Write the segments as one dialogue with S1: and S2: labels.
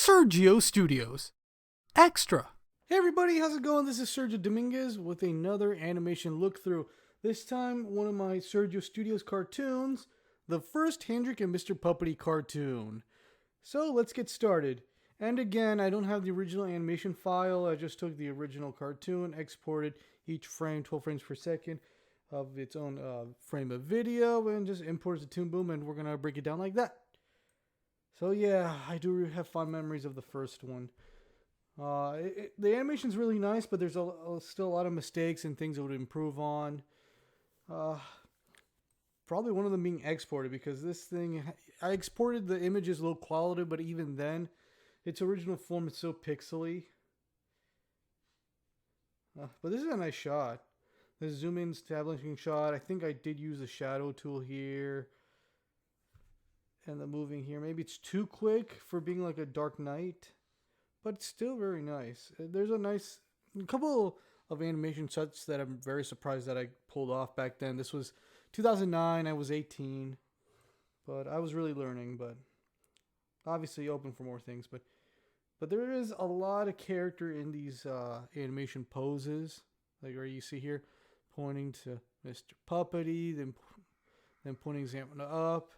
S1: Sergio Studios. Extra. Hey everybody, how's it going? This is Sergio Dominguez with another animation look through. This time, one of my Sergio Studios cartoons, the first Handrek and Mr. Puppety cartoon. So let's get started. And again, I don't have the original animation file. I just took the original cartoon, exported each frame 12 frames per second of its own frame of video, and just imported to Toon Boom, and we're going to break it down like that. So yeah, I do have fond memories of the first one. The animation's really nice, but there's still a lot of mistakes and things I would improve on. Probably one of them being exported, because this thing, I exported the images low quality, but even then, its original form is so pixely. But this is a nice shot. The zoom in establishing shot. I think I did use the shadow tool here. And the moving here. Maybe it's too quick for being like a Dark Knight. But it's still very nice. There's a couple of animation shots that I'm very surprised that I pulled off back then. This was 2009. I was 18. But I was really learning. But obviously open for more things. But there is a lot of character in these animation poses. Like where you see here, pointing to Mr. Puppety, then pointing example up.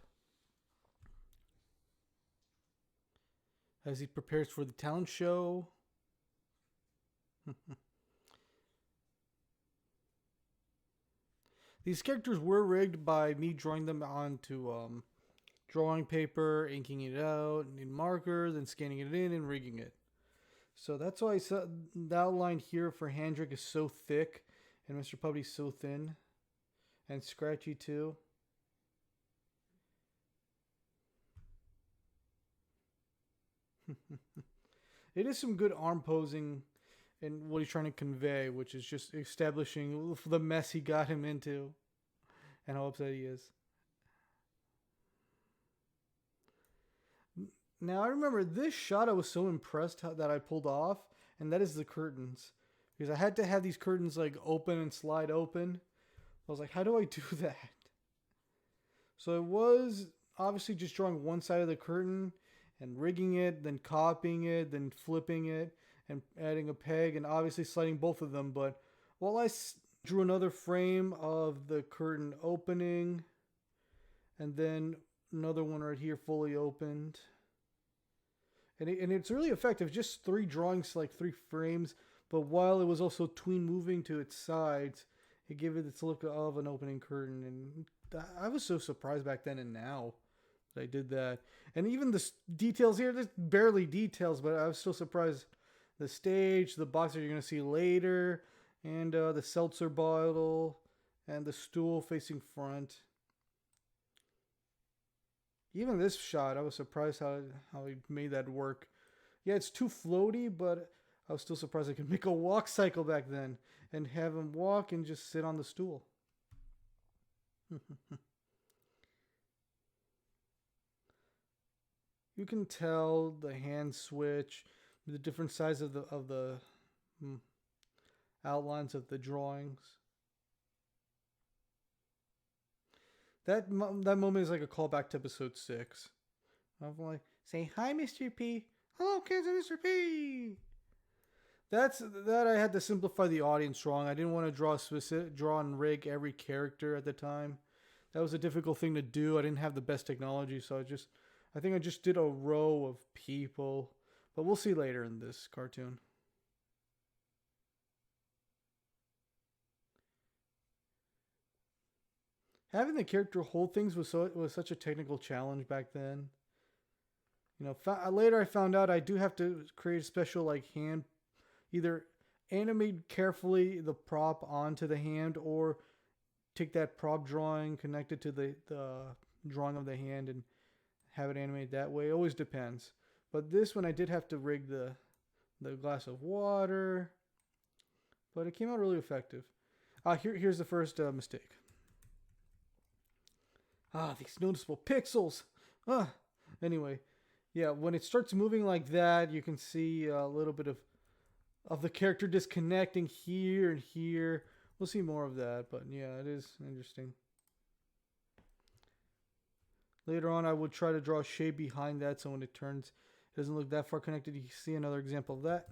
S1: As he prepares for the talent show. These characters were rigged by me drawing them onto drawing paper, inking it out in marker, then scanning it in and rigging it. So that's why the outline here for Handrek is so thick and Mr. Puppety is so thin and scratchy too. It is some good arm posing and what he's trying to convey, which is just establishing the mess he got him into and how upset he is. Now I remember this shot I was so impressed that I pulled off, and that is the curtains. Because I had to have these curtains like open and slide open. I was like, how do I do that? So it was obviously just drawing one side of the curtain and rigging it, then copying it, then flipping it, and adding a peg, and obviously sliding both of them. But while I drew another frame of the curtain opening, and then another one right here fully opened. And it's really effective, just 3 drawings, like 3 frames, but while it was also tween moving to its sides, it gave it its look of an opening curtain. And I was so surprised back then and now that I did that. And even the details here, there's barely details, but I was still surprised. The stage, the box that you're going to see later, and the seltzer bottle, and the stool facing front. Even this shot, I was surprised how he made that work. Yeah, it's too floaty, but I was still surprised I could make a walk cycle back then and have him walk and just sit on the stool. You can tell the hand switch, the different size of the outlines of the drawings. That moment is like a callback to episode 6. I'm like, say hi, Mr. P. Hello, kids, Mr. P. That I had to simplify the audience drawing. I didn't want to draw and rig every character at the time. That was a difficult thing to do. I didn't have the best technology, so I think I just did a row of people. But we'll see later in this cartoon. Having the character hold things was such a technical challenge back then. You know, later I found out I do have to create a special like hand, either animate carefully the prop onto the hand, or take that prop drawing, connect it to the drawing of the hand, and have it animate that way. It always depends. But this one I did have to rig the glass of water, but it came out really effective. Here's the first mistake. These noticeable pixels. Anyway, yeah, when it starts moving like that, you can see a little bit of the character disconnecting here and here. We'll see more of that, but yeah, it is interesting. Later on, I would try to draw a shade behind that, so when it turns, Doesn't look that far connected. You see another example of that.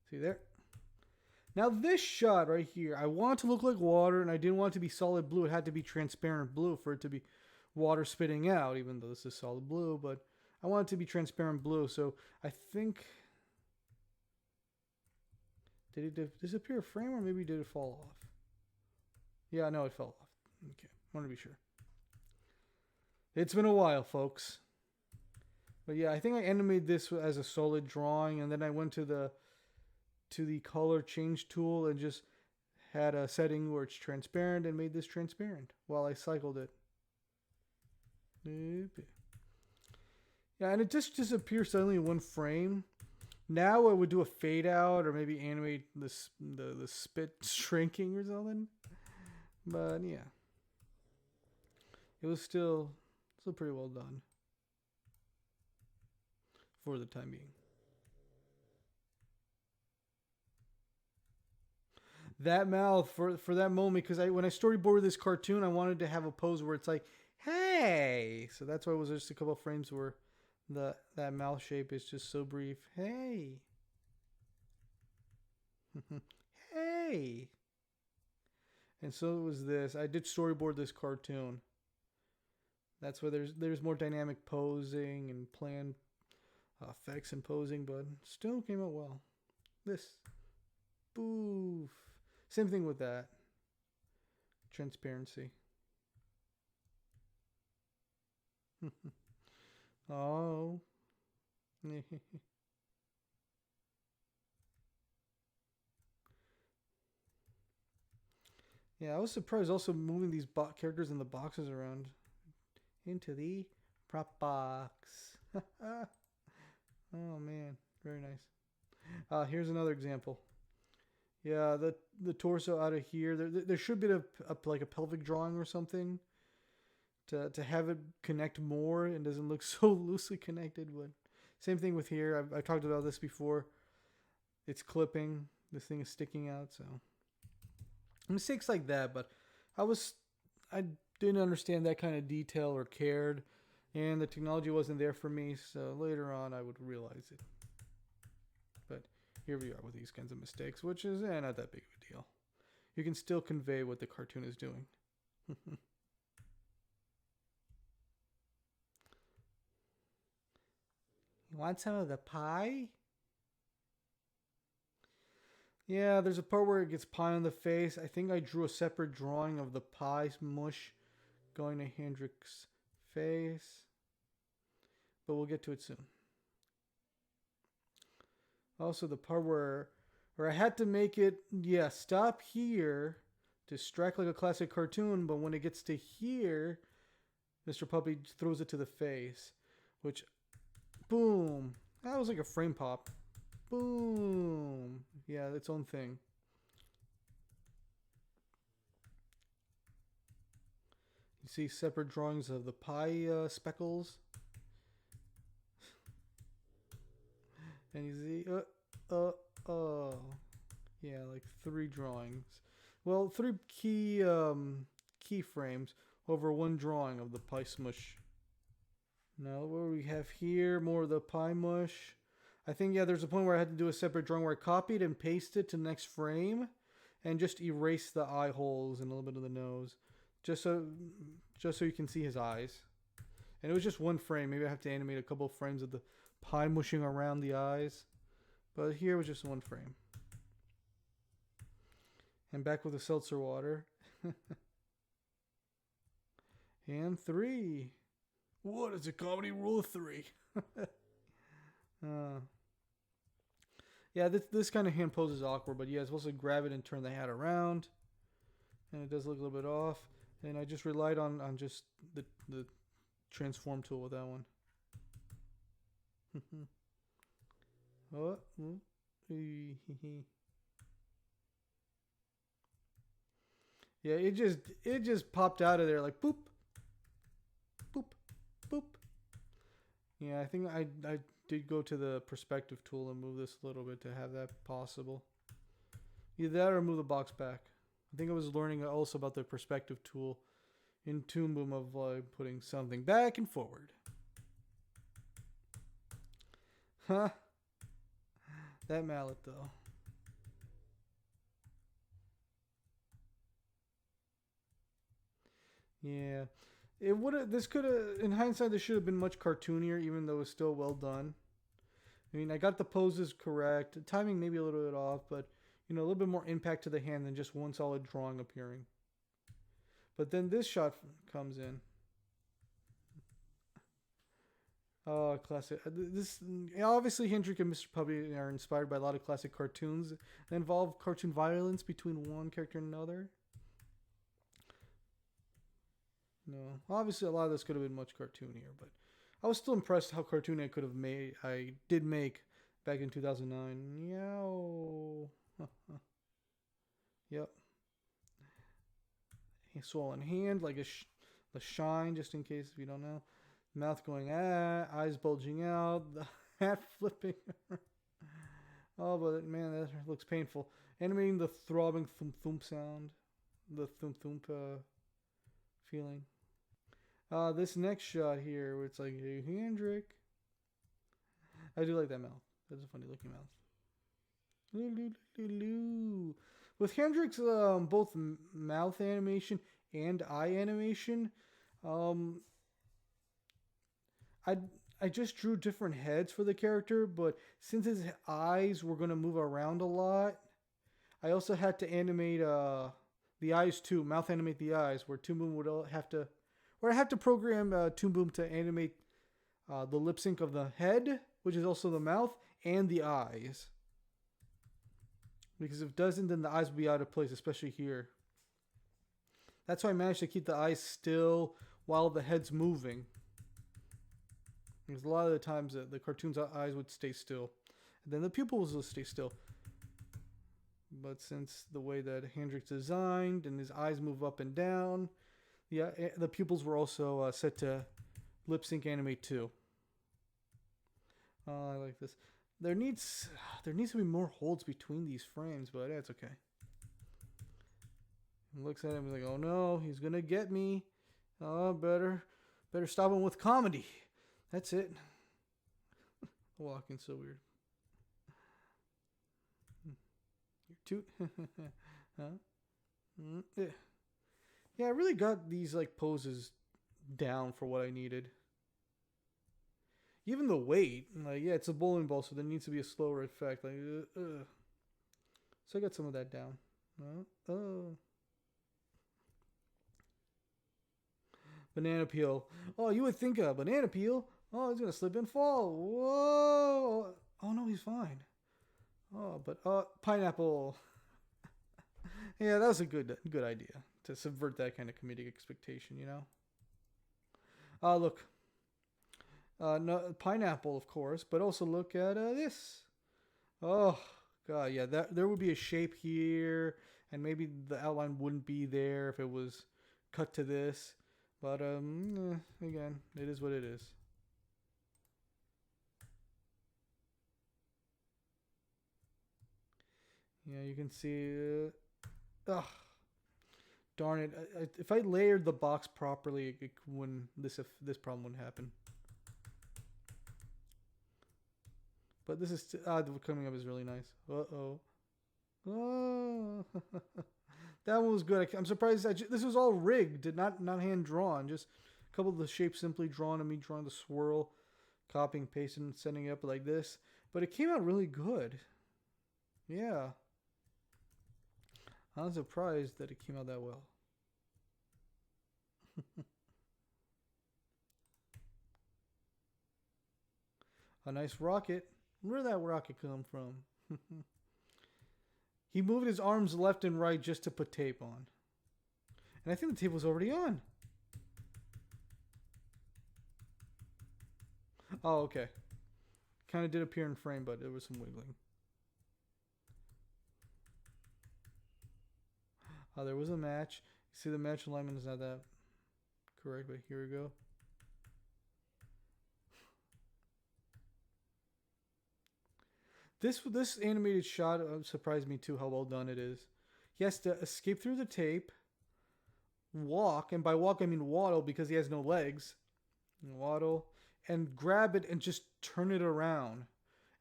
S1: See there? Now this shot right here, I want it to look like water, and I didn't want it to be solid blue. It had to be transparent blue for it to be water spitting out, even though this is solid blue, but I want it to be transparent blue. So I think, did it disappear a frame, or maybe did it fall off? Yeah, no, it fell off. Okay, I want to be sure. It's been a while, folks. But yeah, I think I animated this as a solid drawing, and then I went to the color change tool and just had a setting where it's transparent and made this transparent while I cycled it. Yeah, and it just disappears suddenly in one frame. Now I would do a fade out or maybe animate the spit shrinking or something. But yeah, it was still pretty well done for the time being. That mouth for that moment, because when I storyboarded this cartoon, I wanted to have a pose where it's like, hey. So that's why it was just a couple of frames where that mouth shape is just so brief. Hey. Hey. And so it was this. I did storyboard this cartoon. That's why there's more dynamic posing and planned effects and posing, but still came out well. This. Boof. Same thing with that. Transparency. Oh. Yeah, I was surprised also moving these characters in the boxes around into the prop box. Oh man, very nice. Here's another example. Yeah, the torso out of here. There should be like a pelvic drawing or something to have it connect more and doesn't look so loosely connected. But same thing with here. I've talked about this before. It's clipping. This thing is sticking out. So mistakes like that. But I didn't understand that kind of detail or cared, and the technology wasn't there for me. So later on, I would realize it. But here we are with these kinds of mistakes, which is not that big of a deal. You can still convey what the cartoon is doing. You want some of the pie? Yeah, there's a part where it gets pie on the face. I think I drew a separate drawing of the pie mush going to Handrek's face. But we'll get to it soon. Also, the part where I had to make it, stop here to strike like a classic cartoon, but when it gets to here, Mr. Puppy throws it to the face, which, boom, that was like a frame pop. Boom. Yeah, its own thing. You see separate drawings of the pie speckles. And you see, yeah, like 3 drawings. Well, 3 key frames over 1 drawing of the pie smush. Now, what we have here, more of the pie mush. I think, there's a point where I had to do a separate drawing where I copied and pasted it to the next frame and just erase the eye holes and a little bit of the nose. Just so you can see his eyes. And it was just 1 frame. Maybe I have to animate a couple of frames of the pie mushing around the eyes. But here was just 1 frame. And back with the seltzer water. And 3. What is a comedy rule of 3? Yeah, this kind of hand pose is awkward, but it's supposed to grab it and turn the hat around. And it does look a little bit off. And I just relied on just the transform tool with that one. Oh, yeah, it just popped out of there like boop, boop, boop. Yeah, I think I did go to the perspective tool and move this a little bit to have that possible. Either that or move the box back. I think I was learning also about the perspective tool in Toon Boom of putting something back and forward. Huh? That mallet though. Yeah. It would have. This could have. In hindsight, this should have been much cartoonier, even though it's still well done. I mean, I got the poses correct. The timing maybe a little bit off, but a little bit more impact to the hand than just one solid drawing appearing. But then this shot comes in. Oh, classic. This obviously Handrek and Mr. Puppety are inspired by a lot of classic cartoons that involve cartoon violence between one character and another. No, obviously a lot of this could have been much cartoonier, but I was still impressed how cartoony I could have made. I did make back in 2009. Yow. Yep. Swollen hand, like the shine, just in case if you don't know. Mouth going eyes bulging out, the hat flipping. Oh, but man, that looks painful. Animating the throbbing thump thump sound, the thump thump feeling. This next shot here, where it's like, hey, Handrek. I do like that mouth. That's a funny looking mouth. With Handrek's both mouth animation and eye animation, I just drew different heads for the character, but since his eyes were going to move around a lot, I also had to animate the eyes too, mouth animate the eyes, where Toon Boom would have to, or I have to program Toon Boom to animate the lip sync of the head, which is also the mouth, and the eyes. Because if it doesn't, then the eyes will be out of place, especially here. That's why I managed to keep the eyes still while the head's moving. Because a lot of the times the cartoon's eyes would stay still. And then the pupils will stay still. But since the way that Handrek's designed and his eyes move up and down, the pupils were also set to lip sync animate too. I like this. There needs to be more holds between these frames, but that's okay. He looks at him and he's like, oh no, he's gonna get me. Oh, better stop him with comedy. That's it. Walking so weird. You're too huh? Yeah, I really got these like poses down for what I needed. Even the weight, like, yeah, it's a bowling ball, so there needs to be a slower effect. Like, So I got some of that down. Oh. Banana peel. Oh, you would think a banana peel. Oh, he's gonna slip and fall. Whoa. Oh no, he's fine. Oh, but pineapple. Yeah, that was a good idea to subvert that kind of comedic expectation, Look. No, pineapple, of course, but also look at this. Oh, God, yeah, there would be a shape here, and maybe the outline wouldn't be there if it was cut to this. But, again, it is what it is. Yeah, you can see... darn it. If I layered the box properly, this problem wouldn't happen. But this is the coming up is really nice. Oh, that one was good. I'm surprised this was all rigged, not hand drawn. Just a couple of the shapes simply drawn and me drawing the swirl, copying, pasting, and setting it up like this. But it came out really good. Yeah, I'm surprised that it came out that well. A nice rocket. Where did that rocket come from? He moved his arms left and right just to put tape on. And I think the tape was already on. Oh, okay. Kind of did appear in frame, but there was some wiggling. Oh, there was a match. You see the match alignment is not that correct, but here we go. This animated shot surprised me too how well done it is. He has to escape through the tape, walk, and by walk I mean waddle because he has no legs. Waddle and grab it and just turn it around,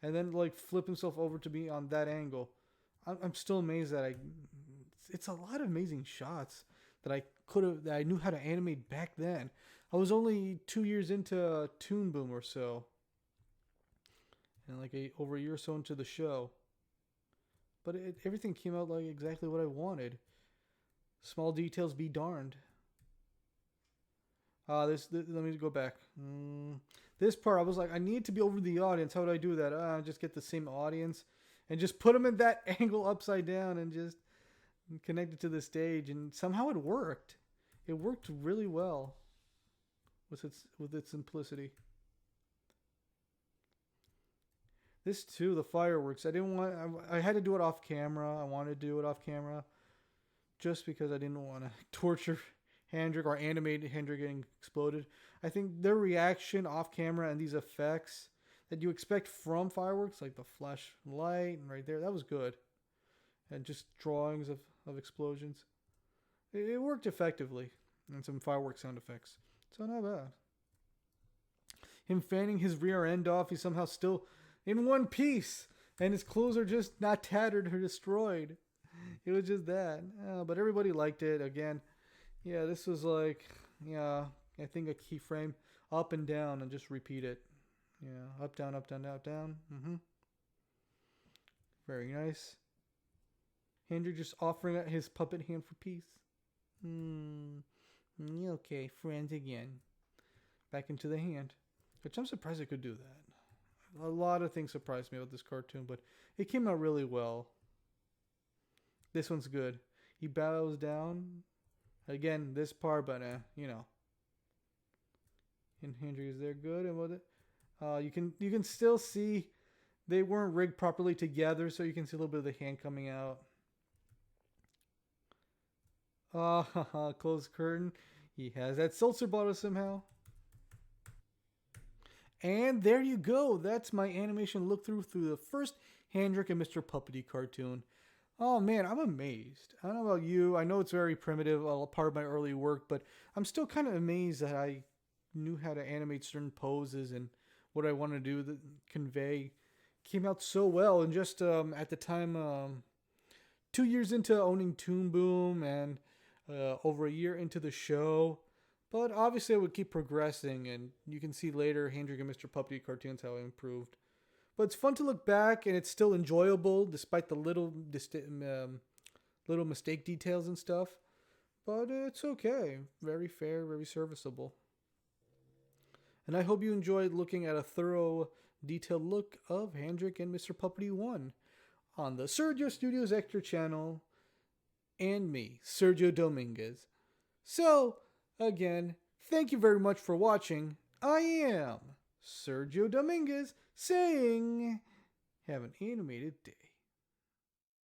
S1: and then like flip himself over to be on that angle. I'm still amazed that it's a lot of amazing shots that I knew how to animate back then. I was only 2 years into Toon Boom or so, and like over a year or so into the show. But everything came out like exactly what I wanted. Small details be darned. Let me go back. This part, I was like, I need to be over the audience. How do I do that? Just get the same audience and just put them in that angle upside down and just connect it to the stage. And somehow it worked. It worked really well with its simplicity. This too, the fireworks. I had to do it off camera. I wanted to do it off camera just because I didn't want to torture Handrek or animate Handrek getting exploded. I think their reaction off camera and these effects that you expect from fireworks, like the flash light and right there, that was good. And just drawings of explosions. It worked effectively. And some firework sound effects. So not bad. Him fanning his rear end off, he's somehow still in one piece. And his clothes are just not tattered or destroyed. It was just that. But everybody liked it. Again, yeah, this was like, yeah, I think a keyframe up and down and just repeat it. Yeah, up, down, up, down, up, down. Very nice. Handrek just offering out his puppet hand for peace. Okay, friends again. Back into the hand. Which I'm surprised it could do that. A lot of things surprised me about this cartoon, but it came out really well. This one's good. He bows down. Again, this part, but you know. And Handrek is there good, and with it, you can still see they weren't rigged properly together, so you can see a little bit of the hand coming out. Close curtain. He has that seltzer bottle somehow. And there you go. That's my animation look through the first Handrek and Mr. Puppety cartoon. Oh man, I'm amazed. I don't know about you. I know it's very primitive, part of my early work, but I'm still kind of amazed that I knew how to animate certain poses and what I want to do that convey came out so well. And just at the time, 2 years into owning Toon Boom and over a year into the show. But obviously I would keep progressing, and you can see later Handrek and Mr. Puppety cartoons how I improved. But it's fun to look back, and it's still enjoyable despite the little mistake details and stuff. But it's okay. Very fair, very serviceable. And I hope you enjoyed looking at a thorough, detailed look of Handrek and Mr. Puppety 1 on the Sergio Studios Extra channel and me, Sergio Dominguez. So, again, thank you very much for watching. I am Sergio Dominguez saying, have an animated day.